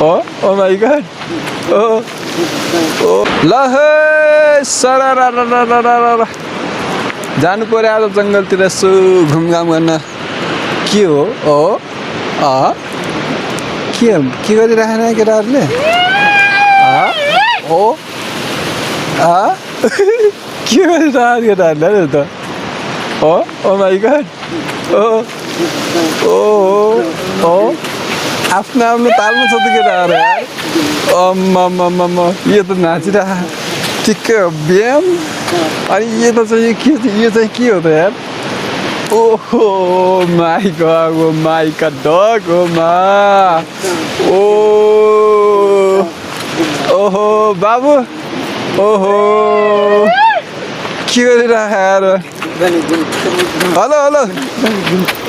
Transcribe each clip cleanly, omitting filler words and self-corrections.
oh my God ओ ल हे सरा जानु पर्यो आज जङ्गलतिर यसो घुमघाम गर्न के हो के गरिरहेन केटाहरूले के गरिरहेन केटाहरूले त ओ माई गॉड ओ आफ्नो तालमा छ त केटाहरू यार यो त नाचिरह ठिक्कै हो ब्याम अनि यो त चाहिँ यो चाहिँ के हो त यार ओहो माई गॉड ओ माई का डग ओ मा ओहो बाबु ओहो के गरिरह यार हेलो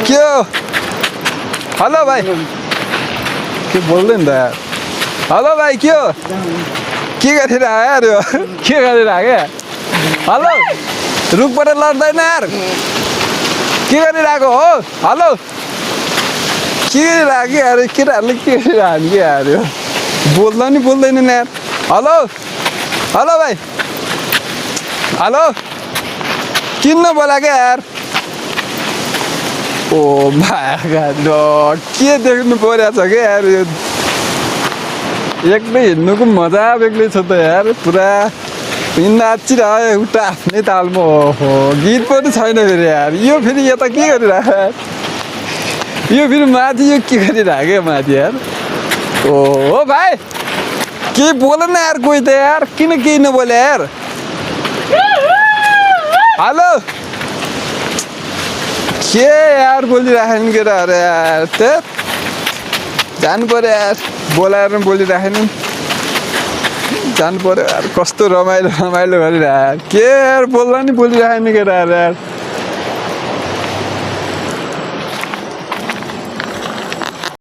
के हो हेलो भाइ के बोल्दैन त यार हेलो भाइ के हो के गरिरह यार यो के गरिरह क्या हेलो रुखबाट लड्दैन यार के गरिरहेको हो हेलो के गरिरहेको यार केटाहरूले के गरिरहनु के यार यो बोल्दा नि बोल्दैनन् यार हेलो हेलो भाइ हेलो किन नबोलाको यार ओ भागा के देख्नु परिरहेको छ क्या यार यो एक्लै हिँड्नुको मजा बेग्लै छ त यार पुरा नाचिरह्यो एउटा आफ्नै तालमा हो गीत पनि छैन फेरि यार यो फेरि यता के गरिरहेको यार यो फेरि माथि यो के गरिरहेको क्या माथि यार ओ भाइ के बोल न यार कोही त यार किन केही नबोले यार हेलो के यार बोलिराखेन केटाहरू यार त जानु पर्यो यार बोलाएर पनि बोलिराखेन जानु पर्यो यार कस्तो रमाइलो गरिरहेको के यार बोल्दा नि बोलिराखेन केटाहरू यार